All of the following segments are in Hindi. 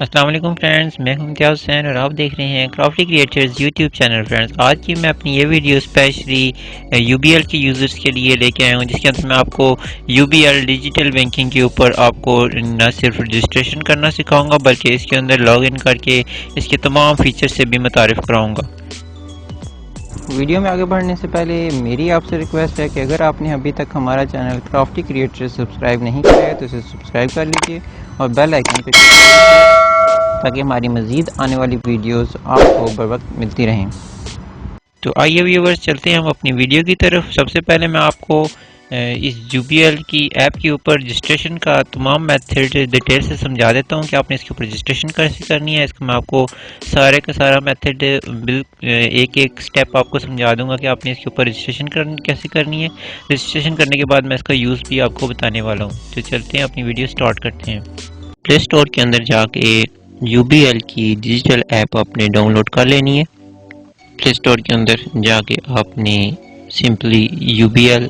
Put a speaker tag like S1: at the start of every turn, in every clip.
S1: अस्सलाम वालेकुम फ्रेंड्स, मैं हूं इम्तियाज़ हुसैन और आप देख रहे हैं crafty creators YouTube channel. Friends, आज की मैं अपनी ये वीडियो स्पेशली UBL के यूज़र्स के लिए लेके आया हूं, जिसके अंदर मैं आपको UBL डिजिटल बैंकिंग के ऊपर आपको न सिर्फ रजिस्ट्रेशन करना सिखाऊंगा बल्कि इसके अंदर लॉगिन करके इसके तमाम फीचर्स से भी मुतारिफ कराऊँगा।
S2: वीडियो में आगे बढ़ने से पहले मेरी आपसे रिक्वेस्ट है कि अगर आपने अभी तक हमारा चैनल क्राफ्टी क्रिएटर सब्सक्राइब नहीं किया है तो इसे सब्सक्राइब कर लीजिए और बेल आइकन पे क्लिक कीजिए ताकि हमारी मज़ीद आने वाली वीडियोस आपको बर वक्त मिलती रहें।
S1: तो आइए व्यूअर्स, चलते हैं हम अपनी वीडियो की तरफ। सबसे पहले मैं आपको इस UBL की ऐप के ऊपर रजिस्ट्रेशन का तमाम मेथड डिटेल से समझा देता हूं कि आपने इसके ऊपर रजिस्ट्रेशन कैसे करनी है। इसका मैं आपको सारे का सारा मेथड एक एक स्टेप आपको समझा दूंगा कि आपने इसके ऊपर रजिस्ट्रेशन कैसे करनी है। रजिस्ट्रेशन करने के बाद मैं इसका यूज़ भी आपको बताने वाला हूँ। तो चलते हैं, अपनी वीडियो स्टार्ट करते हैं। प्ले स्टोर के अंदर जाके UBL की डिजिटल ऐप आपने डाउनलोड कर लेनी है। प्ले स्टोर के अंदर जाके आपने सिंपली UBL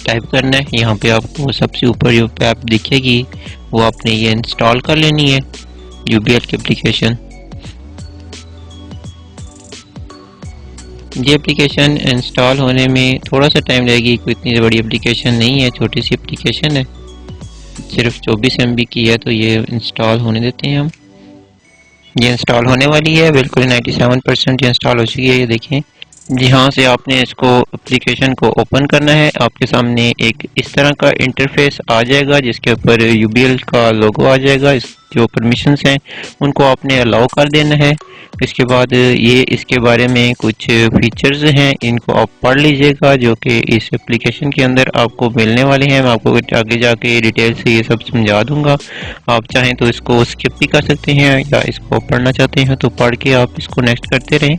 S1: टाइप करना है। यहाँ पे आपको सबसे ऊपर जो ऐप दिखेगी वो आपने ये इंस्टॉल कर लेनी है, UBL की एप्लीकेशन। ये एप्लीकेशन इंस्टॉल होने में थोड़ा सा टाइम लगेगी, कोई इतनी बड़ी एप्लीकेशन नहीं है, छोटी सी एप्लीकेशन है, सिर्फ 24 MB की है। तो ये इंस्टॉल होने देते हैं हम। ये इंस्टॉल होने वाली है, बिल्कुल 97% ये इंस्टॉल हो चुकी है। ये देखें, यहाँ से आपने इसको एप्लीकेशन को ओपन करना है। आपके सामने एक इस तरह का इंटरफेस आ जाएगा जिसके ऊपर UBL का लोगो आ जाएगा। इस जो परमिशंस हैं उनको आपने अलाउ कर देना है। इसके बाद ये इसके बारे में कुछ फीचर्स हैं, इनको आप पढ़ लीजिएगा जो कि इस एप्लीकेशन के अंदर आपको मिलने वाले हैं। मैं आपको आगे जाके डिटेल से ये सब समझा दूंगा। आप चाहें तो इसको स्किप भी कर सकते हैं या इसको पढ़ना चाहते हैं तो पढ़ के आप इसको नेक्स्ट करते रहें।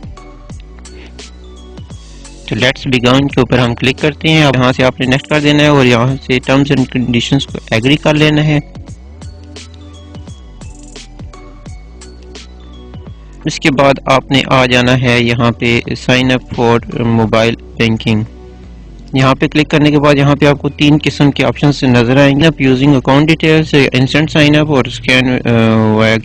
S1: तो लेट्स बिगिन के ऊपर हम क्लिक करते हैं। अब यहाँ से आपने नेक्स्ट कर देना है और यहाँ से टर्म्स एंड कंडीशंस को एग्री कर लेना है। इसके बाद आपने आ जाना है यहाँ पे sign up for mobile banking. यहाँ पे क्लिक करने के बाद यहाँ पे आपको 3 किस्म के ऑप्शन नजर आएंगे। आप using account details, instant sign up और स्कैन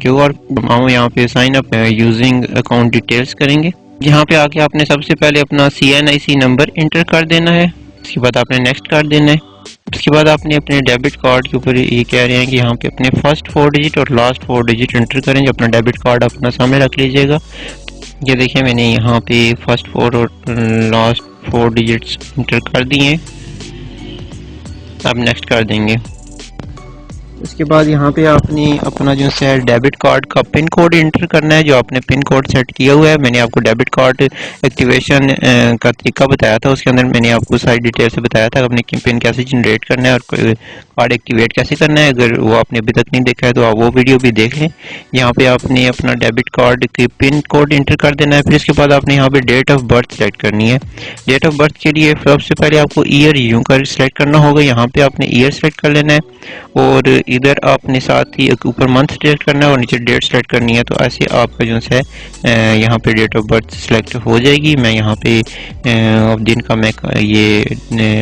S1: QR। हम यहाँ पे sign up using account details करेंगे। यहाँ पे आके आपने सबसे पहले अपना CNIC नंबर इंटर कर देना है। इसके बाद आपने नेक्स्ट कर देना है। उसके बाद आपने अपने डेबिट कार्ड के ऊपर ये कह रहे हैं कि यहाँ पे अपने फर्स्ट 4 डिजिट और लास्ट 4 डिजिट इंटर करें। अपना डेबिट कार्ड अपना सामने रख लीजिएगा। ये देखिए, मैंने यहाँ पे फर्स्ट 4 और लास्ट 4 डिजिट्स इंटर कर दिए। अब नेक्स्ट कर देंगे। इसके बाद यहाँ पे आपने अपना जो है डेबिट कार्ड का पिन कोड इंटर करना है, जो आपने पिन कोड सेट किया हुआ है। मैंने आपको डेबिट कार्ड एक्टिवेशन का तरीका बताया था, उसके अंदर मैंने आपको सारी डिटेल से बताया था अपने पिन कैसे जनरेट करना है और कार्ड एक्टिवेट कैसे करना है। अगर वो आपने अभी तक नहीं देखा है तो आप वो वीडियो भी देख लें। यहाँ पे आपने अपना डेबिट कार्ड की पिन कोड इंटर कर देना है। फिर इसके बाद आपने यहाँ पे डेट ऑफ बर्थ सेलेक्ट करनी है। डेट ऑफ बर्थ के लिए सबसे पहले आपको ईयर यूं कर सिलेक्ट करना होगा। यहाँ पे आपने ईयर सेलेक्ट कर लेना है और इधर आपने साथ ही ऊपर मंथ सेलेक्ट करना है और नीचे डेट सेलेक्ट करनी है। तो ऐसे आपका जो है यहाँ पे डेट ऑफ बर्थ सेलेक्ट हो जाएगी। मैं यहाँ पे दिन का मैं ये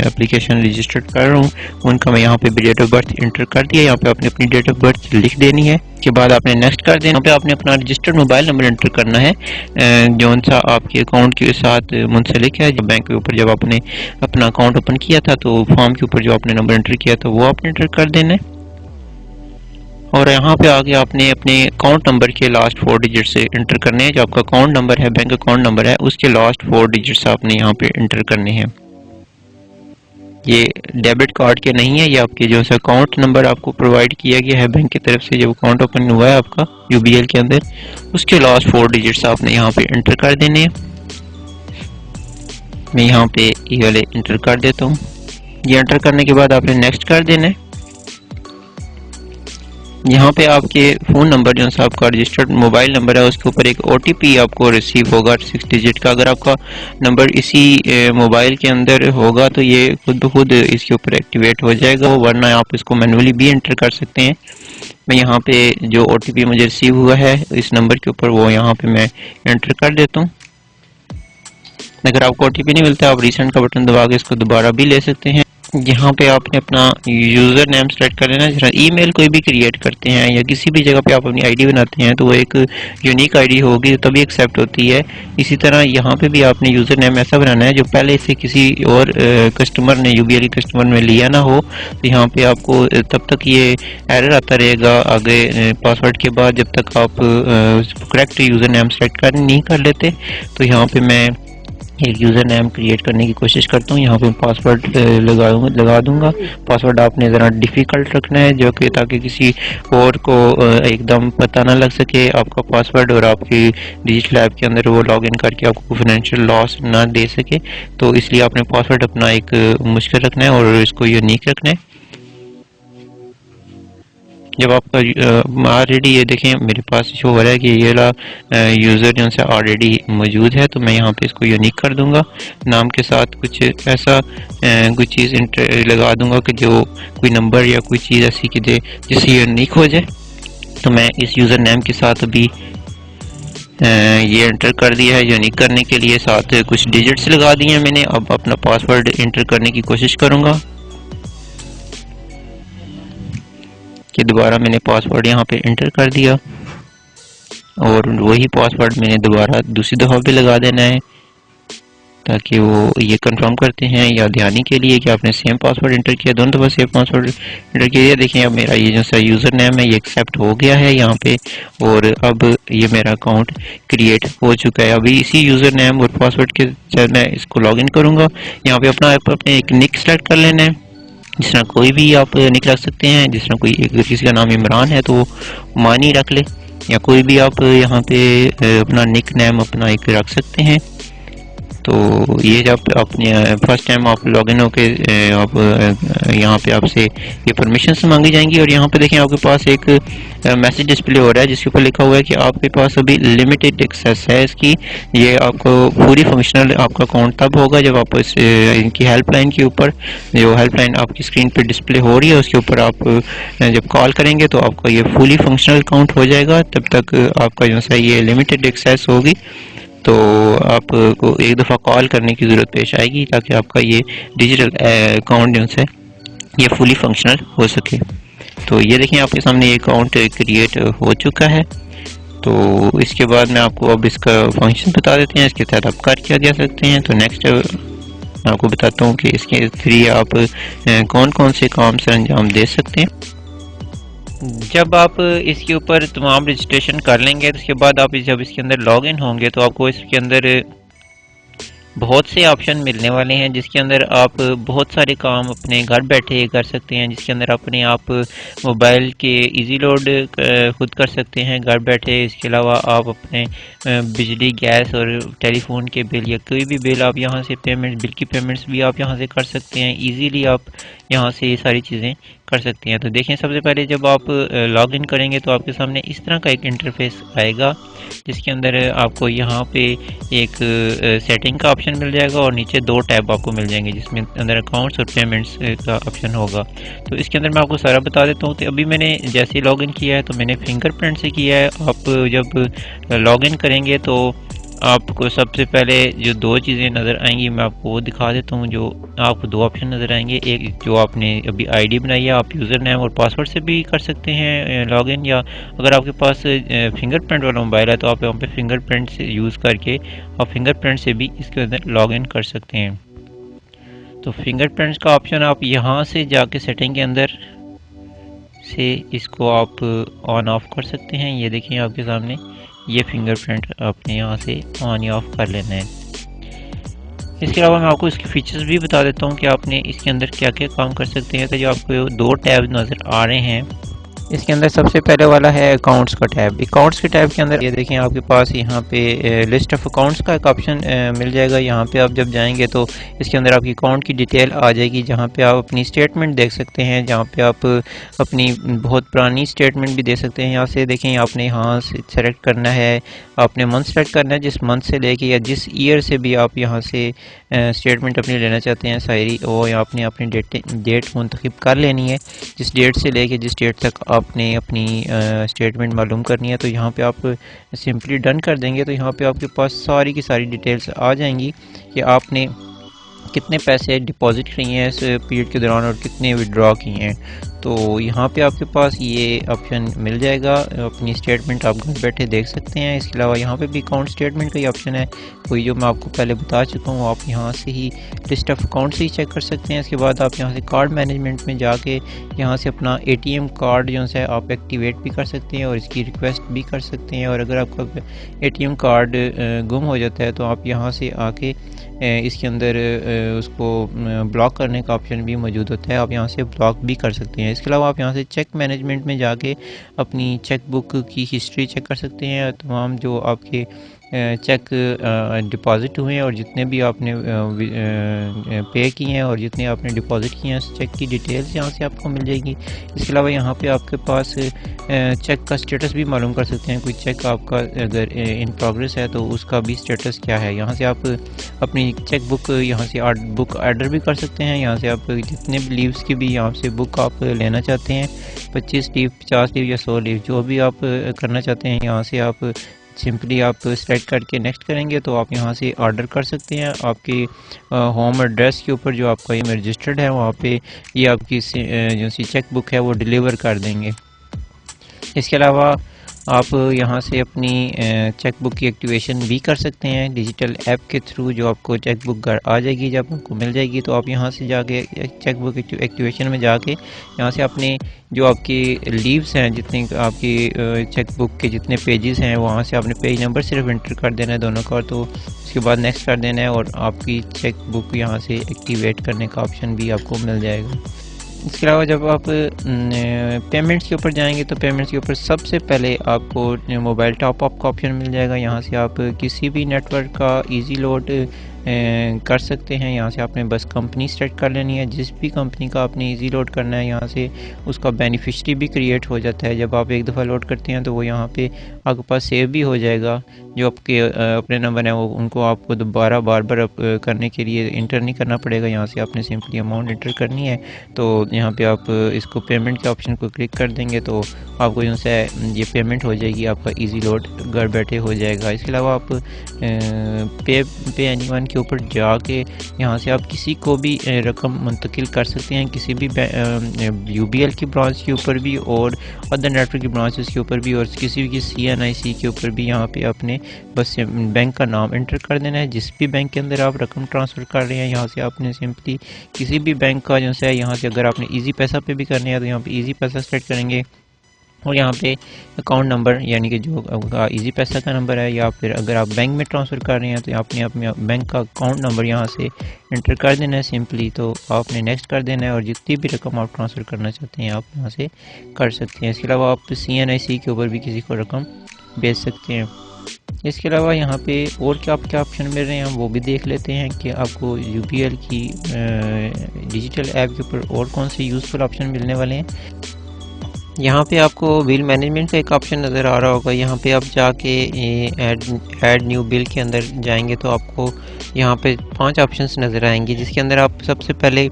S1: एप्लीकेशन रजिस्टर्ड कर रहा हूँ, उनका मैं यहाँ पे डेट ऑफ बर्थ इंटर कर दिया। यहाँ पे आपने अपनी डेट ऑफ बर्थ लिख देनी है। के बाद आपने नेक्स्ट कर देना। यहाँ पे आपने अपना रजिस्टर्ड मोबाइल नंबर एंटर करना है जो सा आपके अकाउंट के साथ मुंसलिक है। जब बैंक के ऊपर जब आपने अपना अकाउंट ओपन किया था तो फॉर्म के ऊपर जो आपने नंबर एंटर किया था वो आपने एंटर कर देना है। और यहाँ पे आगे आपने अपने अकाउंट नंबर के लास्ट 4 डिजिट से इंटर करने हैं। जो आपका अकाउंट नंबर है, बैंक अकाउंट नंबर है, उसके लास्ट 4 डिजिट्स आपने यहाँ पे इंटर करने हैं। ये डेबिट कार्ड के नहीं है, ये आपके जो है अकाउंट नंबर आपको प्रोवाइड किया गया है बैंक की तरफ से। जब अकाउंट ओपन हुआ है आपका UBL के अंदर, उसके लास्ट 4 डिजिट्स आपने यहाँ पे इंटर कर देने हैं। मैं यहाँ पे ये वाले इंटर कर देता हूँ। ये इंटर करने के बाद आपने नेक्स्ट कर देना है। यहाँ पे आपके फ़ोन नंबर जो है आपका रजिस्टर्ड मोबाइल नंबर है, उसके ऊपर एक OTP आपको रिसीव होगा 6 डिजिट का। अगर आपका नंबर इसी मोबाइल के अंदर होगा तो ये खुद ब खुद इसके ऊपर एक्टिवेट हो जाएगा, वरना आप इसको मैनुअली भी एंटर कर सकते हैं। मैं यहाँ पे जो OTP मुझे रिसीव हुआ है इस नंबर के ऊपर, वो यहाँ पे मैं एंटर कर देता हूँ। अगर आपको OTP नहीं मिलता, आप रिसेंट का बटन दबा के इसको दोबारा भी ले सकते हैं। यहाँ पे आपने अपना यूज़र नेम सेलेक्ट कर लेना। जरा ईमेल कोई भी क्रिएट करते हैं या किसी भी जगह पे आप अपनी आईडी बनाते हैं तो वो एक यूनिक आईडी होगी तभी एक्सेप्ट होती है। इसी तरह यहाँ पे भी आपने यूज़र नेम ऐसा बनाना है जो पहले से किसी और कस्टमर ने UBL कस्टमर में लिया ना हो। तो यहाँ पे आपको तब तक ये एरर आता रहेगा आगे पासवर्ड के बाद जब तक आप करेक्ट यूज़र नेम सेलेक्ट नहीं कर लेते। तो यहाँ पे मैं एक यूज़र नेम क्रिएट करने की कोशिश करता हूँ। यहाँ पे पासवर्ड लगा दूंगा। पासवर्ड आपने ज़रा डिफ़िकल्ट रखना है जो कि ताकि किसी और को एकदम पता ना लग सके आपका पासवर्ड और आपकी डिजिटल ऐप के अंदर वो लॉगिन करके आपको फाइनेंशियल लॉस ना दे सके। तो इसलिए आपने पासवर्ड अपना एक मुश्किल रखना है और इसको यूनिक रखना है। जब आपका ऑलरेडी ये देखें मेरे पास शो हो रहा है कि ये वाला यूज़र जो से ऑलरेडी मौजूद है, तो मैं यहाँ पे इसको यूनिक कर दूंगा। नाम के साथ कुछ ऐसा कोई चीज़ लगा दूंगा कि जो कोई नंबर या कोई चीज़ ऐसी कि जिससे यूनिक हो जाए। तो मैं इस यूज़र नेम के साथ अभी ये एंटर कर दिया है यूनिक करने के लिए, साथ कुछ डिजिट्स लगा दिए हैं मैंने। अब अपना पासवर्ड एंटर करने की कोशिश करूँगा कि दोबारा मैंने पासवर्ड यहाँ पे एंटर कर दिया और वही पासवर्ड मैंने दोबारा दूसरी दफ़ा भी लगा देना है ताकि वो ये कंफर्म करते हैं या ध्यानी के लिए कि आपने सेम पासवर्ड एंटर किया, दोनों दफ़ा सेम पासवर्ड एंटर किया। ये देखें अब मेरा ये जो सा यूज़र नेम है ये एक्सेप्ट हो गया है यहाँ पे और अब ये मेरा अकाउंट क्रिएट हो चुका है। अभी इसी यूज़र नेम और पासवर्ड के साथ मैं इसको लॉगिन करूँगा। यहाँ पे अपने एक निक सेलेक्ट कर लेना है। जिस तरह कोई भी आप निक रख सकते हैं, जिस तरह कोई किसी का नाम इमरान है तो मानी रख ले, या कोई भी आप यहाँ पे अपना निक नेम अपना एक रख सकते हैं। तो ये जब अपने फर्स्ट टाइम आप लॉगिन होके आप यहाँ पे आपसे ये परमिशंस मांगी जाएंगी और यहाँ पे देखें आपके पास एक मैसेज डिस्प्ले हो रहा है जिसके ऊपर लिखा हुआ है कि आपके पास अभी लिमिटेड एक्सेस है इसकी। ये आपको पूरी फंक्शनल आपका अकाउंट तब होगा जब आप इनकी हेल्पलाइन के ऊपर, जो हेल्पलाइन आपकी स्क्रीन पे डिस्प्ले हो रही है उसके ऊपर आप जब कॉल करेंगे तो आपका ये फुली फंक्शनल अकाउंट हो जाएगा। तब तक आपका जो सा ये लिमिटेड एक्सेस होगी तो आपको एक दफ़ा कॉल करने की ज़रूरत पेश आएगी ताकि आपका ये डिजिटल अकाउंट जो है ये फुली फंक्शनल हो सके। तो ये देखें आपके सामने ये अकाउंट क्रिएट हो चुका है। तो इसके बाद मैं आपको अब इसका फंक्शन बता देते हैं, इसके तहत आप कर क्या जा सकते हैं। तो नेक्स्ट मैं आपको बताता हूँ कि इसके थ्री आप कौन कौन से काम से अंजाम दे सकते हैं। जब आप इसके ऊपर तमाम रजिस्ट्रेशन कर लेंगे तो उसके बाद आप जब इसके अंदर लॉगिन होंगे तो आपको इसके अंदर बहुत से ऑप्शन मिलने वाले हैं जिसके अंदर आप बहुत सारे काम अपने घर बैठे कर सकते हैं, जिसके अंदर अपने आप मोबाइल के इजी लोड खुद कर सकते हैं घर बैठे। इसके अलावा आप अपने बिजली, गैस और टेलीफोन के बिल या कोई भी बिल आप यहाँ से बिल की पेमेंट्स भी आप यहाँ से कर सकते हैं। इजीली आप यहाँ से ये सारी चीज़ें कर सकते हैं। तो देखें सबसे पहले जब आप लॉग इन करेंगे तो आपके सामने इस तरह का एक इंटरफेस आएगा जिसके अंदर आपको यहाँ पे एक सेटिंग का ऑप्शन मिल जाएगा और नीचे दो टैब आपको मिल जाएंगे जिसमें अंदर अकाउंट्स और पेमेंट्स का ऑप्शन होगा। तो इसके अंदर मैं आपको सारा बता देता हूँ। तो अभी मैंने जैसे लॉग इन किया है तो मैंने फिंगरप्रिंट से किया है। आप जब लॉग इन करेंगे तो आपको सबसे पहले जो दो चीज़ें नज़र आएंगी मैं आपको वो दिखा देता हूँ। जो आपको दो ऑप्शन नज़र आएंगे, एक जो आपने अभी आईडी बनाई है आप यूज़र नेम और पासवर्ड से भी कर सकते हैं लॉगिन, या अगर आपके पास फिंगरप्रिंट वाला मोबाइल है तो आप यहाँ पे फिंगरप्रिंट से यूज़ करके आप फिंगरप्रिंट से भी इसके अंदर लॉगिन कर सकते हैं। तो फिंगरप्रिंट्स का ऑप्शन आप यहाँ से जाके सेटिंग के अंदर से इसको आप ऑन ऑफ कर सकते हैं। ये देखिए आपके सामने ये फिंगरप्रिंट आपने यहाँ से ऑन या ऑफ कर लेना है। इसके अलावा मैं आपको इसके फीचर्स भी बता देता हूँ कि आपने इसके अंदर क्या क्या काम कर सकते हैं। तो जो आपको दो टैब नज़र आ रहे हैं इसके अंदर सबसे पहले वाला है अकाउंट्स का टैब। अकाउंट्स के टैब के अंदर ये देखें आपके पास यहाँ पे लिस्ट ऑफ अकाउंट्स का एक ऑप्शन मिल जाएगा। यहाँ पे आप जब जाएंगे तो इसके अंदर आपकी अकाउंट की डिटेल आ जाएगी जहाँ पे आप अपनी स्टेटमेंट देख सकते हैं, जहाँ पे आप अपनी बहुत पुरानी स्टेटमेंट भी दे सकते हैं। यहाँ से देखें आपने यहाँ से सेलेक्ट करना है, आपने मंथ सेलेक्ट करना है, जिस मंथ से लेके या जिस ईयर से भी आप यहाँ से स्टेटमेंट अपनी लेना चाहते हैं सारी, वो आपने अपनी डेट मुंतखब कर लेनी है। जिस डेट से लेके जिस डेट तक आपने अपनी स्टेटमेंट मालूम करनी है तो यहाँ पे आप सिंपली डन कर देंगे तो यहाँ पे आपके पास सारी की सारी डिटेल्स आ जाएंगी कि आपने
S2: कितने पैसे डिपॉजिट किए हैं इस पीरियड के दौरान और कितने विड्रॉ किए हैं। तो यहाँ पे आपके पास ये ऑप्शन मिल जाएगा, अपनी स्टेटमेंट आप घर बैठे देख सकते हैं। इसके अलावा यहाँ पे भी अकाउंट स्टेटमेंट का ही ऑप्शन है, कोई जो मैं आपको पहले बता चुका हूँ। आप यहाँ से ही लिस्ट ऑफ अकाउंट से ही चेक कर सकते हैं। इसके बाद आप यहाँ से कार्ड मैनेजमेंट में जाके यहाँ से अपना ATM कार्ड जो है आप एक्टिवेट भी कर सकते हैं और इसकी रिक्वेस्ट भी कर सकते हैं। और अगर आपका ATM कार्ड गुम हो जाता है तो आप यहाँ से आके इसके अंदर उसको ब्लॉक करने का ऑप्शन भी मौजूद होता है, आप यहाँ से ब्लॉक भी कर सकते हैं। इसके अलावा आप यहाँ से चेक मैनेजमेंट में जाके अपनी चेक बुक की हिस्ट्री चेक कर सकते हैं। तमाम जो आपके चेक डिपॉजिट हुए हैं और जितने भी आपने पे किए हैं और जितने आपने डिपॉजिट किए हैं उस चेक की डिटेल्स यहाँ से आपको मिल जाएगी। इसके अलावा यहाँ पे आपके पास चेक का स्टेटस भी मालूम कर सकते हैं। कोई चेक आपका अगर इन प्रोग्रेस है तो उसका भी स्टेटस क्या है। यहाँ से आप अपनी चेक बुक यहाँ से बुक ऑर्डर भी कर सकते हैं। यहाँ से आप जितने भी लीव्स की भी यहाँ से बुक आप लेना चाहते हैं, 25 लीव, 50 लीव या 100 लीव, जो भी आप करना चाहते हैं, यहाँ से आप सिंपली आप सेलेक्ट करके नेक्स्ट करेंगे तो आप यहाँ से ऑर्डर कर सकते हैं। आपके होम एड्रेस के ऊपर जो आपका ईमेल रजिस्टर्ड है वहाँ पे ये आपकी जो सी चेक बुक है वो डिलीवर कर देंगे। इसके अलावा आप यहाँ से अपनी चेक बुक की एक्टिवेशन भी कर सकते हैं डिजिटल ऐप के थ्रू। जो आपको चेक बुक घर आ जाएगी, जब आपको मिल जाएगी तो आप यहाँ से जाके चेक बुक एक्टिवेशन में जाके यहाँ से अपने जो आपकी लीव्स हैं, जितने आपकी चेक बुक के जितने पेजेस हैं, वहाँ से आपने पेज नंबर सिर्फ एंटर कर देना है दोनों का, तो उसके बाद नेक्स्ट कर देना है और आपकी चेक बुक यहाँ से एक्टिवेट करने का ऑप्शन भी आपको मिल जाएगा। इसके अलावा जब आप पेमेंट्स के ऊपर जाएंगे तो पेमेंट्स के ऊपर सबसे पहले आपको मोबाइल टॉप अप का ऑप्शन मिल जाएगा। यहाँ से आप किसी भी नेटवर्क का इजी लोड कर सकते हैं। यहाँ से आपने बस कंपनी सेलेक्ट कर लेनी है, जिस भी कंपनी का आपने इजी लोड करना है यहाँ से उसका बेनिफिशरी भी क्रिएट हो जाता है। जब आप एक दफ़ा लोड करते हैं तो वो यहाँ पे आपके पास सेव भी हो जाएगा। जो आपके अपने नंबर हैं वो उनको आपको दोबारा बार बार करने के लिए इंटर नहीं करना पड़ेगा। यहाँ से आपने सिंपली अमाउंट इंटर करनी है तो यहाँ पे आप इसको पेमेंट के ऑप्शन को क्लिक कर देंगे तो आपको जो है ये पेमेंट हो जाएगी, आपका इजी लोड घर बैठे हो जाएगा। इसके अलावा आप पे एनीवन के ऊपर जाके यहाँ से आप किसी को भी रकम मुंतकिल कर सकते हैं, किसी भी UBL की ब्रांच के ऊपर भी और अदर नेटवर्क की ब्रांचेस के ऊपर भी और किसी भी CNIC के ऊपर भी। यहाँ पे आपने बस बैंक का नाम एंटर कर देना है, जिस भी बैंक के अंदर आप रकम ट्रांसफ़र कर रहे हैं यहाँ से आपने सिंपली किसी भी बैंक का जो है यहाँ से अगर आपने ईजी पैसा पे भी करने हैं तो यहाँ पे ईजी पैसा सेलेक्ट करेंगे और यहाँ पे अकाउंट नंबर यानी कि जो आपका इजी पैसा का नंबर है या फिर अगर आप बैंक में ट्रांसफ़र कर रहे हैं तो आपने अपने बैंक का अकाउंट नंबर यहाँ से एंटर कर देना है सिंपली। तो आपने नेक्स्ट कर देना है और जितनी भी रकम आप ट्रांसफ़र करना चाहते हैं आप यहाँ से कर सकते हैं। इसके अलावा आप CNIC के ऊपर भी किसी को रकम भेज सकते हैं। इसके अलावा यहाँ पे और क्या ऑप्शन मिल रहे हैं हम वो भी देख लेते हैं कि आपको UBL की डिजिटल ऐप के ऊपर और कौन से यूज़फुल ऑप्शन मिलने वाले हैं। यहाँ पे आपको बिल मैनेजमेंट का एक ऑप्शन नज़र आ रहा होगा। यहाँ पे आप जाके ऐड न्यू बिल के अंदर जाएंगे तो आपको यहाँ पे 5 ऑप्शंस नज़र आएंगे, जिसके अंदर आप सबसे पहले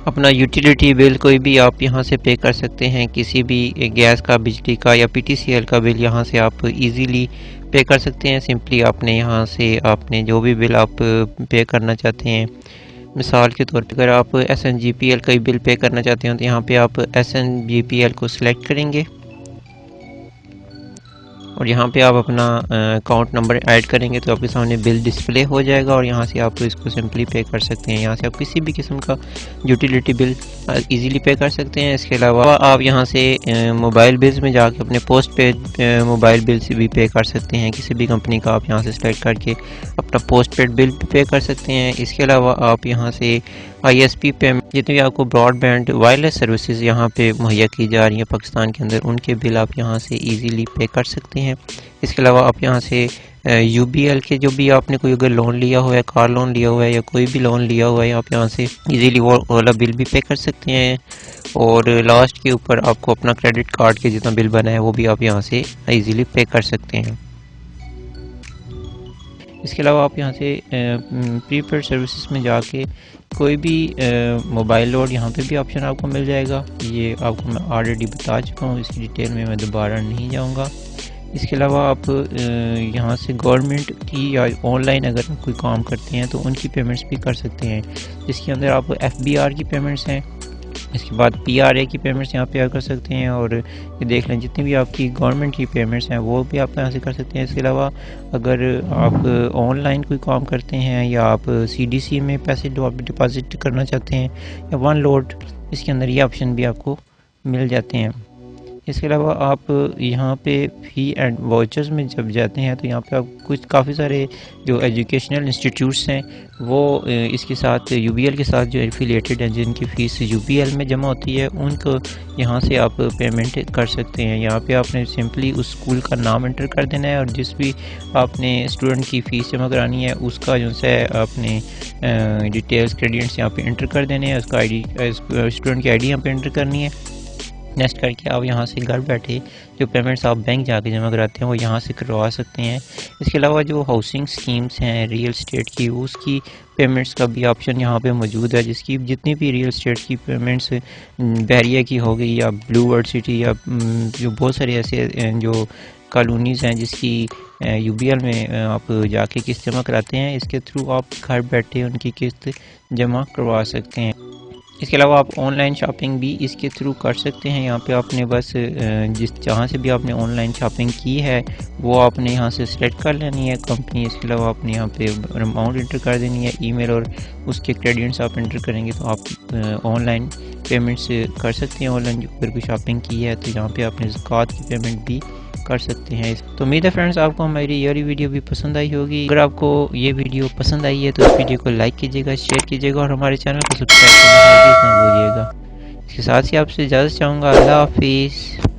S2: अपना यूटिलिटी बिल कोई भी आप यहाँ से पे कर सकते हैं। किसी भी गैस का, बिजली का या PTCL का बिल यहाँ से आप इजीली पे कर सकते हैं। सिंपली आपने यहाँ से आपने जो भी बिल आप पे करना चाहते हैं, मिसाल के तौर पे अगर आप SNGPL का बिल पे करना चाहते हो तो यहाँ पे आप SNGPL को सिलेक्ट करेंगे और यहाँ पे आप अपना अकाउंट नंबर ऐड करेंगे तो आपके सामने बिल डिस्प्ले हो जाएगा और यहाँ से आप इसको सिंपली पे कर सकते हैं। यहाँ से आप किसी भी किस्म का यूटिलिटी बिल इजीली पे कर सकते हैं। इसके अलावा आप यहाँ से मोबाइल बिल्स में जाके अपने पोस्ट पेड मोबाइल बिल से भी पे कर सकते हैं। किसी भी कंपनी का आप यहाँ से सेलेक्ट करके अपना पोस्ट पेड बिल पे कर सकते हैं। इसके अलावा आप यहाँ से ISP पेमेंट, जितनी भी आपको ब्रॉडबैंड वायरलेस सर्विसेज यहाँ पे मुहैया की जा रही हैं पाकिस्तान के अंदर, उनके बिल आप यहाँ से इजीली पे कर सकते हैं। इसके अलावा आप यहाँ से UBL के जो भी आपने कोई अगर लोन लिया हुआ है, कार लोन लिया हुआ है या कोई भी लोन लिया हुआ है, आप यहाँ से इजीली वो वाला बिल भी पे कर सकते हैं। और लास्ट के ऊपर आपको अपना क्रेडिट कार्ड के जितना बिल बना है वो भी आप यहाँ से इजीली पे कर सकते हैं। इसके अलावा आप यहाँ से प्रीपेड सर्विसेज में जाके कोई भी मोबाइल लोड यहाँ पे भी ऑप्शन आपको मिल जाएगा। ये आपको मैं ऑलरेडी बता चुका हूँ, इसकी डिटेल में मैं दोबारा नहीं जाऊँगा। इसके अलावा आप यहाँ से गवर्नमेंट की या ऑनलाइन अगर कोई काम करते हैं तो उनकी पेमेंट्स भी कर सकते हैं, जिसके अंदर आप FBR की पेमेंट्स हैं, इसके बाद PRA की पेमेंट्स यहाँ पे कर सकते हैं, और ये देख लें जितनी भी आपकी गवर्नमेंट की पेमेंट्स हैं वो भी आप यहाँ से कर सकते हैं। इसके अलावा अगर आप ऑनलाइन कोई काम करते हैं या आप CDC में पैसे डिपॉजिट करना चाहते हैं या वन लोड, इसके अंदर ये ऑप्शन भी आपको मिल जाते हैं। इसके अलावा आप यहाँ पे फ़ी एंड वाउचर्स में जब जाते हैं तो यहाँ पे आप कुछ काफ़ी सारे जो एजुकेशनल इंस्टीट्यूट्स हैं वो इसके साथ UBL के साथ जो एफिलिएटेड हैं, जिनकी फ़ीस UBL में जमा होती है, उनको यहाँ से आप पेमेंट कर सकते हैं। यहाँ पे आपने सिंपली उस स्कूल का नाम एंटर कर देना है और जिस भी आपने स्टूडेंट की फ़ीस जमा करानी है उसका जो है आपने डिटेल्स क्रेडिट्स यहाँ पे एंटर कर देने हैं, उसका स्टूडेंट की ID यहाँ पे एंटर करनी है। नेक्स्ट करके आप यहाँ से घर बैठे जो पेमेंट्स आप बैंक जाके जमा कराते हैं वो यहाँ से करवा सकते हैं। इसके अलावा जो हाउसिंग स्कीम्स हैं रियल एस्टेट की, उसकी पेमेंट्स का भी ऑप्शन यहाँ पे मौजूद है, जिसकी जितनी भी रियल एस्टेट की पेमेंट्स बैरिया की हो गई या ब्लू वर्ल्ड सिटी या जो बहुत सारे ऐसे जो कॉलोनीज़ हैं जिसकी UBL में आप जाके किस्त जमा कराते हैं, इसके थ्रू आप घर बैठे उनकी किस्त जमा करवा सकते हैं। इसके अलावा आप ऑनलाइन शॉपिंग भी इसके थ्रू कर सकते हैं। यहाँ पे आपने बस जहाँ से भी आपने ऑनलाइन शॉपिंग की है वो आपने यहाँ से सिलेक्ट कर लेनी है कंपनी। इसके अलावा आपने यहाँ पे अमाउंट एंटर कर देनी है, ईमेल और उसके क्रेडिट्स आप एंटर करेंगे तो आप ऑनलाइन पेमेंट्स कर सकते हैं। ऑनलाइन अगर कोई शॉपिंग की है तो यहाँ पे आपने ज़कात की पेमेंट भी कर सकते हैं। तो उम्मीद है फ्रेंड्स आपको हमारी ये वीडियो भी पसंद आई होगी। अगर आपको ये वीडियो पसंद आई है तो इस वीडियो को लाइक कीजिएगा, शेयर कीजिएगा और हमारे चैनल को सब्सक्राइब करना ना भूलिएगा। इसके साथ ही आपसे इजाज़त चाहूँगा। अल्लाह हाफिज़।